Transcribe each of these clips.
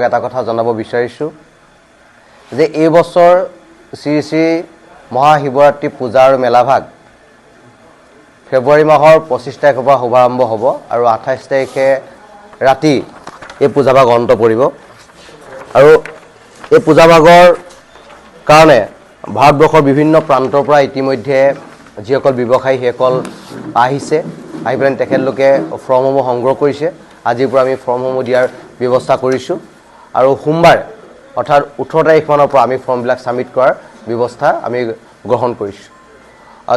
এটা কথা জনাব বিচাৰিছোঁ যে এই বছৰ শ্ৰী শ্ৰী মহাশিৱৰাত্ৰি পূজা আৰু মেলাভাগ ফেব্ৰুৱাৰী মাহৰ 25 তাৰিখৰ পৰা শুভাৰম্ভ হ'ব আৰু 28 তাৰিখে ৰাতি এই পূজাভাগ অন্ত পৰিব আৰু এই পূজাভাগৰ কাৰণে ভাৰতবৰ্ষৰ বিভিন্ন প্ৰান্তৰ পৰা ইতিমধ্যে যিসকল ব্যৱসায়ী সেইসকল আহিছে আহি পেলাই তেখেতলোকে ফৰ্মসমূহ সংগ্ৰহ কৰিছে আজিৰ পৰা আমি ফৰ্মসমূহ দিয়াৰ ব্যৱস্থা কৰিছোঁ আৰু সোমবাৰ অৰ্থাৎ 18 তাৰিখমানৰ পৰা আমি ফৰ্মবিলাক সাবমিট কৰাৰ ব্যৱস্থা আমি গ্ৰহণ কৰিছোঁ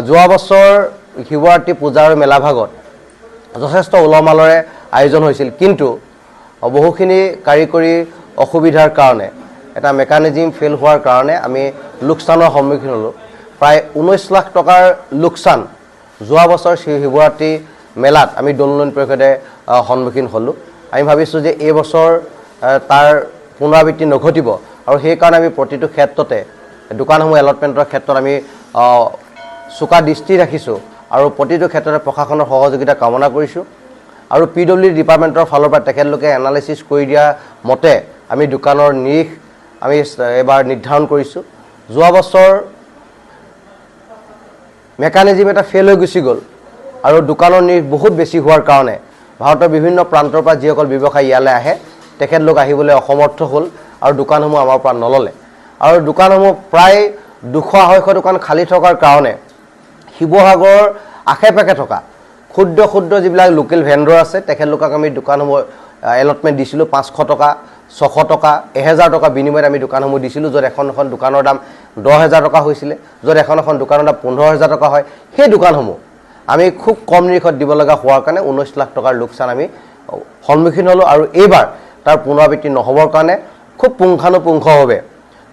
যোৱা বছৰ শিৱৰাত্ৰি পূজা আৰু মেলাভাগত যথেষ্ট উলহ-মালহেৰে আয়োজন হৈছিল কিন্তু বহুখিনি কাৰিকৰী অসুবিধাৰ কাৰণে এটা মেকানিজম ফেল হোৱাৰ কাৰণে আমি লোকচানৰ সন্মুখীন হ'লোঁ প্ৰায় 19 লাখ টকাৰ লোকচান যোৱা বছৰ শিৱৰাত্ৰি মেলাত আমি দলনয়ন পৰিষদে সন্মুখীন হ'লোঁ আমি ভাবিছোঁ যে এই বছৰ তাৰ পুনৰাবৃত্তি নঘটিব আৰু সেই কাৰণে আমি প্ৰতিটো ক্ষেত্ৰতে দোকানসমূহ এলটমেণ্টৰ ক্ষেত্ৰত আমি চোকা দৃষ্টি ৰাখিছোঁ আৰু প্ৰতিটো ক্ষেত্ৰতে প্ৰশাসনৰ সহযোগিতা কামনা কৰিছোঁ আৰু পিডব্লিউডি ডিপাৰ্টমেণ্টৰ ফালৰ পৰা তেখেতলোকে এনালাইচিছ কৰি দিয়া মতে আমি দোকানৰ নিৰিখ আমি এবাৰ নিৰ্ধাৰণ কৰিছোঁ যোৱা বছৰ মেকানিজম এটা ফেল হৈ গুচি গ'ল আৰু দোকানৰ নিৰিখ বহুত বেছি হোৱাৰ কাৰণে ভাৰতৰ বিভিন্ন প্ৰান্তৰ পৰা যিসকল ব্যৱসায়ী ইয়ালৈ আহে তেখেতলোক আহিবলৈ অসমৰ্থ হ'ল আৰু দোকানসমূহ আমাৰ পৰা নললে আৰু দোকানসমূহ প্ৰায় 200-250 দোকান খালী থকাৰ কাৰণে শিৱসাগৰৰ আশে-পাশে থকা ক্ষুদ্ৰ যিবিলাক লোকেল ভেণ্ডৰ আছে তেখেতলোকক আমি দোকানসমূহ এলটমেণ্ট দিছিলোঁ 500 টকা 600 টকা 1000 টকা বিনিময়ত আমি দোকানসমূহ দিছিলোঁ য'ত এখন দোকানৰ দাম 10000 টকা হৈছিলে য'ত এখন দোকানৰ দাম 15000 টকা হয় সেই দোকানসমূহ আমি খুব কম নিৰিখত দিব লগা হোৱাৰ কাৰণে 19 লাখ টকাৰ লোকচান আমি সন্মুখীন হ'লোঁ আৰু এইবাৰ তাৰ পুনৰাবৃত্তি নহ'বৰ কাৰণে খুব পুংখানুপুংখভাৱে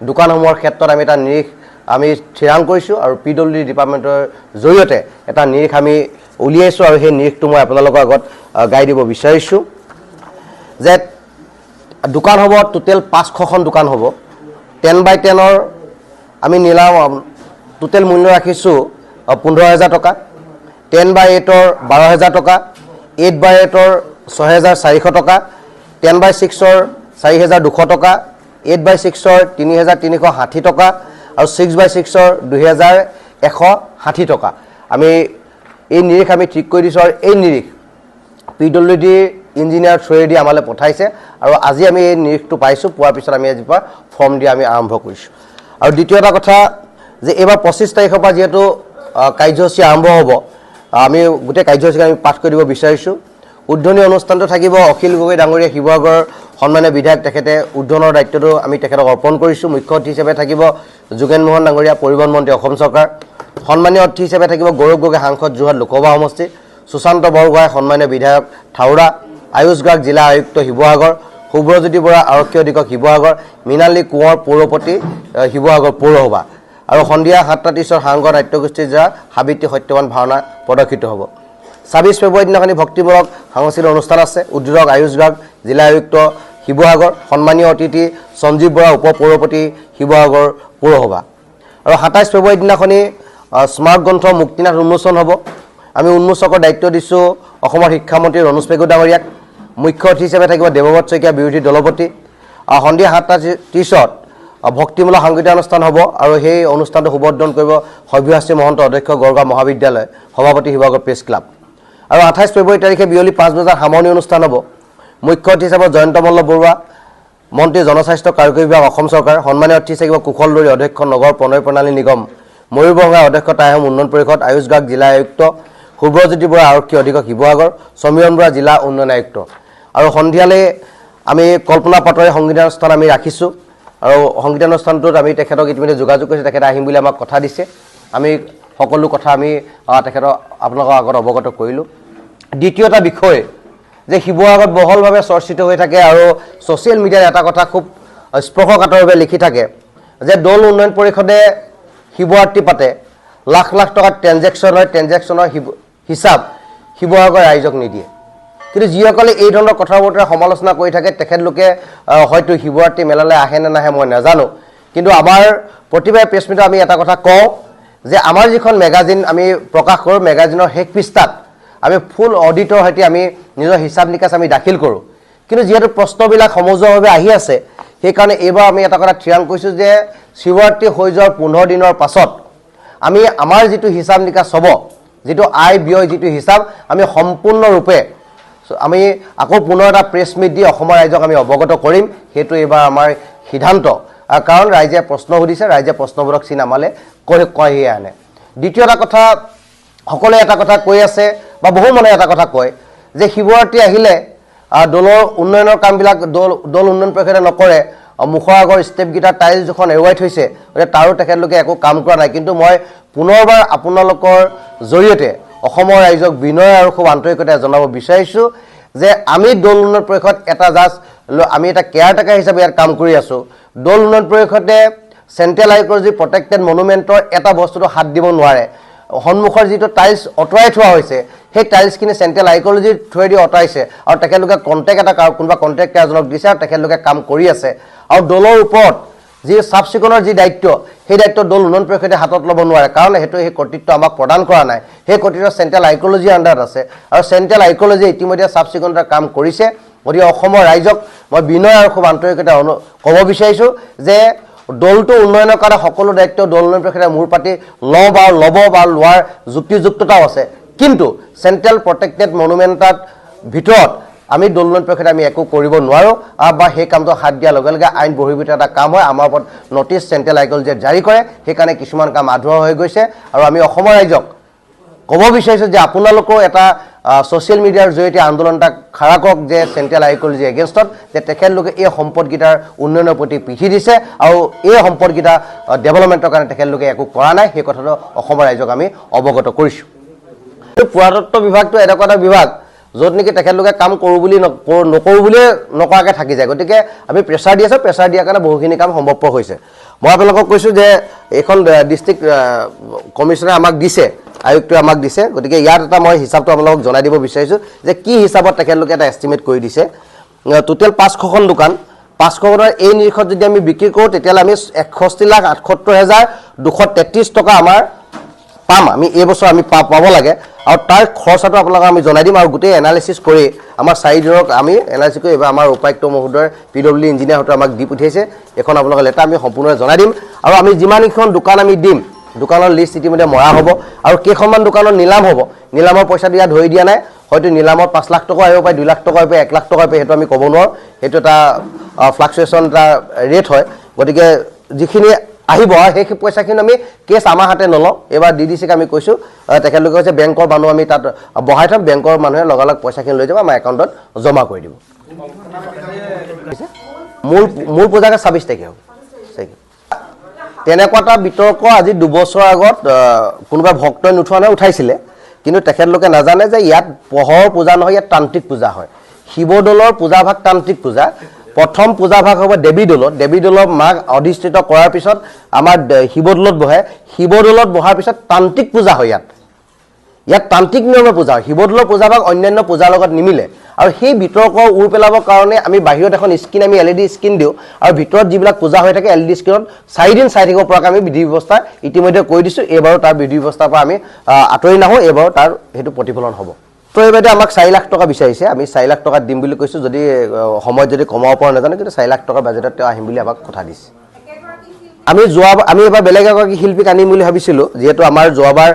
দোকানসমূহৰ ক্ষেত্ৰত আমি এটা নিৰিখ আমি থিৰাং কৰিছোঁ আৰু পিডব্লিউডি ডিপাৰ্টমেণ্টৰ জৰিয়তে এটা নিৰিখ আমি উলিয়াইছোঁ আৰু সেই নিৰিখটো মই আপোনালোকৰ আগত গাই দিব বিচাৰিছোঁ যে দোকান হ'ব টোটেল 500খন দোকান হ'ব 10x10ৰ আমি নিলাম টোটেল মূল্য ৰাখিছোঁ 15000 টকা 10x8ৰ 12000 টকা 8x8ৰ 6400 টকা 10x6ৰ 4200 টকা 8x6ৰ 3360 টকা আৰু 6x6ৰ 2160 টকা আমি এই নিৰিখ আমি ঠিক কৰি দিছোঁ আৰু এই নিৰিখ পিডব্লিউডি ইঞ্জিনিয়াৰ থ্ৰুৱেদি আমালৈ পঠাইছে আৰু আজি আমি এই নিৰিখটো পাইছোঁ পোৱাৰ পিছত আমি আজিৰ পৰা ফৰ্ম দিয়া আমি আৰম্ভ কৰিছোঁ আৰু দ্বিতীয় এটা কথা যে এইবাৰ 25 তাৰিখৰ পৰা যিহেতু কাৰ্যসূচী আৰম্ভ হ'ব আমি গোটেই কাৰ্যসূচী আমি পাঠ কৰি দিব বিচাৰিছোঁ উদ্বোধনী অনুষ্ঠানটো থাকিব অখিল গগৈ ডাঙৰীয়া শিৱসাগৰৰ সন্মানীয় বিধায়ক তেখেতে উদ্বোধনৰ দায়িত্বটো আমি তেখেতক অৰ্পণ কৰিছোঁ মুখ্য অতিথি হিচাপে থাকিব যোগেন মোহন ডাঙৰীয়া পৰিবহণ মন্ত্ৰী অসম চৰকাৰ সন্মানীয় অতিথি হিচাপে থাকিব গৌৰৱ গগৈ সাংসদ যোৰহাট লোকসভা সমষ্টি সুশান্ত বৰগোহাঁই সন্মানীয় বিধায়ক থাউৰা আয়ুষ গাৰ্গ জিলা আয়ুক্ত শিৱসাগৰ শুভ্ৰজ্যোতি বৰা আৰক্ষী অধীক্ষক শিৱসাগৰ মৃণালী কোঁৱৰ পৌৰপতি শিৱসাগৰ পৌৰসভা আৰু সন্ধিয়া 7:30 সাংগ নাট্যগোষ্ঠীৰ দ্বাৰা সাবিত্ৰী সত্যৱান ভাওনা প্ৰদৰ্শিত হ'ব 26 ফেব্ৰুৱাৰী দিনাখনি ভক্তিমূলক সাংস্কৃতিক অনুষ্ঠান আছে উদ্যোগ আয়ুষ গাৰ্গ জিলা আয়ুক্ত শিৱসাগৰ সন্মানীয় অতিথি সঞ্জীৱ বৰা উপ পৌৰপতি শিৱসাগৰ পৌৰসভা আৰু 27 ফেব্ৰুৱাৰী দিনাখনি স্মাৰ্ট গ্ৰন্থ মুক্তিনাথ উন্মোচন হ'ব আমি উন্মোচকৰ দায়িত্ব দিছোঁ অসমৰ শিক্ষামন্ত্ৰী ৰণোজ পেগু ডাঙৰীয়াক মুখ্য অতিথি হিচাপে থাকিব দেৱব্ৰত শইকীয়া বিৰোধী দলপতি সন্ধিয়া 7:30 ভক্তিমূলক সাংগীতিক অনুষ্ঠান হ'ব আৰু সেই অনুষ্ঠানটো শুভোদ্বোধন কৰিব সভ্যশ্ৰী মহন্ত অধ্যক্ষ গড়গাঁও মহাবিদ্যালয় সভাপতি শিৱসাগৰ প্ৰেছ ক্লাব আৰু 28 ফেব্ৰুৱাৰী তাৰিখে বিয়লি 5 বজাত সামৰণি অনুষ্ঠান হ'ব মুখ্য অতিথি হিচাপে জয়ন্ত মল্ল বৰুৱা মন্ত্ৰী জনস্বাস্থ্য কাৰিকৰী বিভাগ অসম চৰকাৰ সন্মানীয় অতিথি থাকিব কুশল দৰী অধ্যক্ষ নগৰ প্ৰণয় প্ৰণালী নিগম ময়ূৰভঙ্গা অধ্যক্ষ টাইহম উন্নয়ন পৰিষদ আয়ুষ গাৰ্গ জিলা আয়ুক্ত শুভ্ৰজ্যোতি বৰা আৰক্ষী অধীক্ষক শিৱসাগৰ সমীৰণ বৰা জিলা উন্নয়ন আয়ুক্ত আৰু সন্ধিয়ালৈ আমি কল্পনা পাটৰে সংগীতানুষ্ঠান আমি ৰাখিছোঁ আৰু সংগীতানুষ্ঠানটোত আমি তেখেতক ইতিমধ্যে যোগাযোগ কৰিছোঁ তেখেতে আহিম বুলি আমাক কথা দিছে আমি সকলো কথা আমি তেখেতক আপোনালোকৰ আগত অৱগত কৰিলোঁ দ্বিতীয় এটা বিষয় যে শিৱসাগৰত বহলভাৱে চৰ্চিত হৈ থাকে আৰু ছ'চিয়েল মিডিয়াত এটা কথা খুব স্পৰ্শকাতৰভাৱে লিখি থাকে যে দৌল উন্নয়ন পৰিষদে শিৱৰাত্ৰি পাতে লাখ লাখ টকাৰ ট্ৰেনজেকশ্যনৰ হিচাপ শিৱসাগৰ ৰাইজক নিদিয়ে কিন্তু যিসকলে এই ধৰণৰ কথা বতৰা সমালোচনা কৰি থাকে তেখেতলোকে হয়তো শিৱৰাত্ৰি মেলালৈ আহে নে নাহে মই নাজানো কিন্তু আমাৰ প্ৰতিবাৰে প্ৰেছ মিটত আমি এটা কথা কওঁ যে আমাৰ যিখন মেগাজিন আমি প্ৰকাশ কৰোঁ মেগাজিনৰ শেষ পৃষ্ঠাত আমি ফুল অডিটৰ সৈতে আমি নিজৰ হিচাপ নিকাচ আমি দাখিল কৰোঁ কিন্তু যেহেতু প্ৰশ্নবিলাক সমজুৱাভাৱে আহি আছে সেইকাৰণে এইবাৰ আমি এটা কথা থিৰাং কৰিছোঁ যে শিৱৰাত্ৰি হৈ যোৱাৰ 15 দিনৰ পাছত আমি আমাৰ যিটো হিচাপ নিকাচ হ'ব যেটো আয় ব্যয় যেটো হিচাপ আমি সম্পূৰ্ণৰূপে আমি আকৌ পুনৰ এটা প্ৰেছ মিট দি অসমৰ ৰাইজক আমি অৱগত কৰিম হেতু এবাৰ আমাৰ সিদ্ধান্ত কাৰণ ৰাইজে প্ৰশ্ন সুধিছে ৰাইজে প্ৰশ্নবোৰক চিনামালে কয় আনে দ্বিতীয় এটা কথা সকলে এটা কথা কৈ আছে বা বহু মনে এটা কথা কয় যে শিৱৰাত্ৰি আহিলে দলৰ উন্নয়নৰ কামবিলাক দল উন্নয়ন পৰিষদে নকৰে মুখৰ আগৰ ষ্টেপ গিটাৰ টাইলছ যখন এৰুৱাই থৈছে তাৰো তেখেতলোকে একো কাম কৰা নাই কিন্তু মই পুনৰবাৰ আপোনালোকৰ জৰিয়তে অসমৰ ৰাইজক বিনয় আৰু খুব আন্তৰিকতাৰে জনাব বিচাৰিছোঁ যে আমি দল উন্নয়ন পৰিষদ এটা জাষ্ট আমি এটা কেয়াৰটেকাৰ হিচাপে ইয়াত কাম কৰি আছোঁ দল উন্নয়ন পৰিষদে চেণ্ট্ৰেল আইকলজি প্ৰটেক্টেড মনুমেণ্টৰ এটা বস্তুটো হাত দিব নোৱাৰে সন্মুখৰ যিটো টাইলছ অতৰাই থোৱা হৈছে সেই টাইলছখিনি চেণ্ট্ৰেল আইকলজিৰ থ্ৰুৱেদি অতৰাইছে আৰু তেখেতলোকে কণ্টেক্ট এটা কোনোবা কণ্ট্ৰেক্টাৰজনক দিছে আৰু তেখেতলোকে কাম কৰি আছে আৰু দলৰ ওপৰত যি চাফ চিকুণৰ যি দায়িত্ব সেই দায়িত্ব দল উন্নয়ন পৰিষদে হাতত ল'ব নোৱাৰে কাৰণ সেইটো সেই কৰ্তৃত্ব আমাক প্ৰদান কৰা নাই সেই কৰ্তৃত্ব চেণ্ট্ৰেল আইকলজিৰ আণ্ডাৰত আছে আৰু চেণ্ট্ৰেল আইকলজিয়ে ইতিমধ্যে চাফ চিকুণতাৰ কাম কৰিছে গতিকে অসমৰ ৰাইজক মই বিনয় আৰু খুব আন্তৰিকতাৰে ক'ব বিচাৰিছোঁ যে দলটো উন্নয়নৰ কাৰণে সকলো দায়িত্ব দল উন্নয়ন পৰিষদে মূৰ পাতি ল'ব বা লোৱাৰ যুক্তিযুক্ততাও আছে কিন্তু চেণ্ট্ৰেল প্ৰটেক্টেড মনুমেণ্টৰ ভিতৰত আমি দল উন্নয়ন পৰিষদে আমি একো কৰিব নোৱাৰোঁ বা সেই কামটো হাত দিয়াৰ লগে লগে আইন বহিৰ্ভূত এটা কাম হয় আমাৰ ওপৰত নটিচ চেণ্ট্ৰেল আইকলজিয়ে জাৰি কৰে সেইকাৰণে কিছুমান কাম আধৰুৱা হৈ গৈছে আৰু আমি অসমৰ ৰাইজক ক'ব বিচাৰিছোঁ যে আপোনালোকেও এটা ছ'চিয়েল মিডিয়াৰ জৰিয়তে আন্দোলন এটা খাৰা কৰক যে চেণ্ট্ৰেল আইকলজি এগেইনষ্টত যে তেখেতলোকে এই সম্পদকেইটাৰ উন্নয়নৰ প্ৰতি পিঠি দিছে আৰু এই সম্পদকেইটা ডেভেলপমেণ্টৰ কাৰণে তেখেতলোকে একো কৰা নাই সেই কথাটো অসমৰ ৰাইজক আমি অৱগত কৰিছোঁ পুৰাতত্ব বিভাগটো এনেকুৱা এটা বিভাগ য'ত নেকি তেখেতলোকে কাম কৰোঁ বুলি নকৰোঁ বুলিয়ে নকৰাকৈ থাকি যায় গতিকে আমি প্ৰেছাৰ দি আছোঁ প্ৰেছাৰ দিয়াৰ কাৰণে বহুখিনি কাম সম্ভৱপৰ হৈছে মই আপোনালোকক কৈছোঁ যে এইখন ডিষ্ট্ৰিক্ট কমিশ্যনাৰে আমাক দিছে আয়ুক্তই আমাক দিছে গতিকে ইয়াত এটা মই হিচাপটো আপোনালোকক জনাই দিব বিচাৰিছোঁ যে কি হিচাপত তেখেতলোকে এটা এষ্টিমেট কৰি দিছে টোটেল 500খন দোকান 500খনৰ এই নিৰিখত যদি আমি বিক্ৰী কৰোঁ তেতিয়াহ'লে আমি 61,78,233 টকা আমাৰ পাম আমি এই বছৰ আমি পাব লাগে আৰু তাৰ খৰচাটো আপোনালোকক আমি জনাই দিম আৰু গোটেই এনালাইচিছ কৰি আমাৰ 4 দিনক আমি এনালাইচিছ কৰি এবাৰ আমাৰ উপায়ুক্ত মহোদয় PW ইঞ্জিনিয়াৰহঁতে আমাক দি পঠিয়াইছে এখন আপোনালোকৰ লেটাৰ আমি সম্পূৰ্ণভাৱে জনাই দিম আৰু আমি যিমানকেইখন দোকান আমি দিম দোকানৰ লিষ্ট ইতিমধ্যে মৰা হ'ব আৰু কেইখনমান দোকানত নিলাম হ'ব নিলামৰ পইচাটো ইয়াত ধৰি দিয়া নাই হয়তো নিলামত 5 লাখ টকা আহিব পাৰে 2 লাখ টকা আহিব 1 লাখ টকা আহিব সেইটো আমি ক'ব নোৱাৰোঁ সেইটো এটা ফ্লাকচুৱেশ্যন এটা ৰেট হয় গতিকে যিখিনি আহিব সেই পইচাখিনি আমি কেছ আমাৰ হাতে নলওঁ এবাৰ DDCক আমি কৈছোঁ তেখেতলোকে কৈছে বেংকৰ মানুহ আমি তাত বহাই থ'ম বেংকৰ মানুহে লগালগ পইচাখিনি লৈ যাব আমাৰ একাউণ্টত জমা কৰি দিব মূল পূজাকে 26 তাৰিখে হ'ব তেনেকুৱা এটা বিতৰ্ক আজি 2 বছৰ আগত কোনোবা ভক্তই নুঠোৱা নাই উঠাইছিলে কিন্তু তেখেতলোকে নাজানে যে ইয়াত পোহৰ পূজা নহয় ইয়াত তান্ত্ৰিক পূজা হয় শিৱদৌলৰ পূজাভাগ তান্ত্ৰিক পূজা প্ৰথম পূজাভাগ হ'ব দেৱী দৌলত মাক অধিষ্ঠিত কৰাৰ পিছত আমাৰ শিৱদৌলত বহে শিৱদৌলত বহাৰ পিছত তান্ত্ৰিক পূজা হয় ইয়াত তান্ত্ৰিক নিয়মে পূজা হয় শিৱদৌলৰ পূজাভাগ অন্যান্য পূজাৰ লগত নিমিলে আৰু সেই বিতৰ্ক উৰ পেলাবৰ কাৰণে আমি বাহিৰত এখন স্ক্ৰীন আমি LED স্ক্ৰীন দিওঁ আৰু ভিতৰত যিবিলাক পূজা হৈ থাকে LED স্ক্ৰীনত 4 দিন চাই থাকিব পৰাকৈ আমি বিধি ব্যৱস্থা ইতিমধ্যে কৈ দিছোঁ এইবাৰো তাৰ বিধি ব্যৱস্থাৰ পৰা আমি আঁতৰি নাহোঁ এইবাৰো তাৰ সেইটো প্ৰতিফলন হ'ব তো এইবাৰে আমাক 4 লাখ টকা বিচাৰিছে আমি 4 লাখ টকা দিম বুলি কৈছোঁ যদি সময়ত যদি কমাব পৰা নাজানো কিন্তু 4 লাখ টকা বাজেটত তেওঁ আহিম বুলি আমাক কথা দিছে আমি এবাৰ বেলেগ এগৰাকী শিল্পীক আনিম বুলি ভাবিছিলোঁ যিহেতু আমাৰ যোৱাবাৰ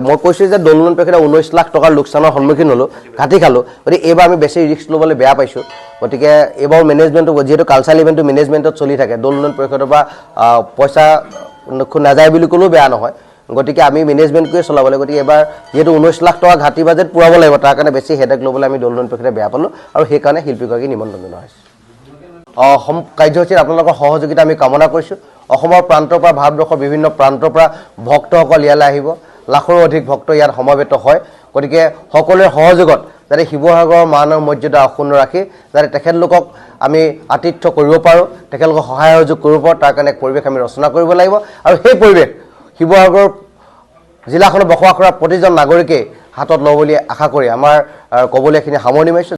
মই কৈছোঁ যে দল উন্নয়ন পৰিষদে 19 লাখ টকাৰ লোকচানৰ সন্মুখীন হ'লোঁ ঘাটি খালোঁ গতিকে এইবাৰ আমি বেছি ৰিস্ক ল'বলৈ বেয়া পাইছোঁ গতিকে এইবাৰ মেনেজমেণ্টটো যিহেতু কালচাৰেল ইভেণ্টটো মেনেজমেণ্টত চলি থাকে দল উন্নয়ন পৰিষদৰ পৰা পইচা নাযায় বুলি ক'লেও বেয়া নহয় গতিকে আমি মেনেজমেণ্ট কৰি চলাব লাগিব গতিকে এবাৰ যেহেতু 19 লাখ টকা ঘাটি বাজেট পূৰাব লাগিব তাৰ কাৰণে বেছি হেডেক ল'বলৈ আমি দল উন্নয়ন পৰিষদে বেয়া পালোঁ আৰু সেইকাৰণে শিল্পীগৰাকী নিমন্ত্ৰণ জনোৱা হৈছে কাৰ্যসূচীত আপোনালোকৰ সহযোগিতা আমি কামনা কৰিছোঁ অসমৰ প্ৰান্তৰ পৰা ভাৰতবৰ্ষৰ বিভিন্ন প্ৰান্তৰ পৰা ভক্তসকল ইয়ালৈ আহিব লাখৰো অধিক ভক্ত ইয়াত সমবেত হয় গতিকে সকলোৰে সহযোগত যাতে শিৱসাগৰৰ মানৰ মৰ্যাদা অক্ষুণ্ণ ৰাখি যাতে তেখেতলোকক আমি আতিথ্য কৰিব পাৰোঁ তেখেতলোকক সহায় সহযোগ কৰিব পাৰোঁ তাৰ কাৰণে পৰিৱেশ আমি ৰচনা কৰিব লাগিব আৰু সেই পৰিৱেশ শিৱসাগৰ জিলাখনত বসবাস কৰা প্ৰতিজন নাগৰিকে হাতত ল'ব বুলি আশা কৰি আমাৰ ক'বলগীয়াখিনি সামৰণি মাৰিছোঁ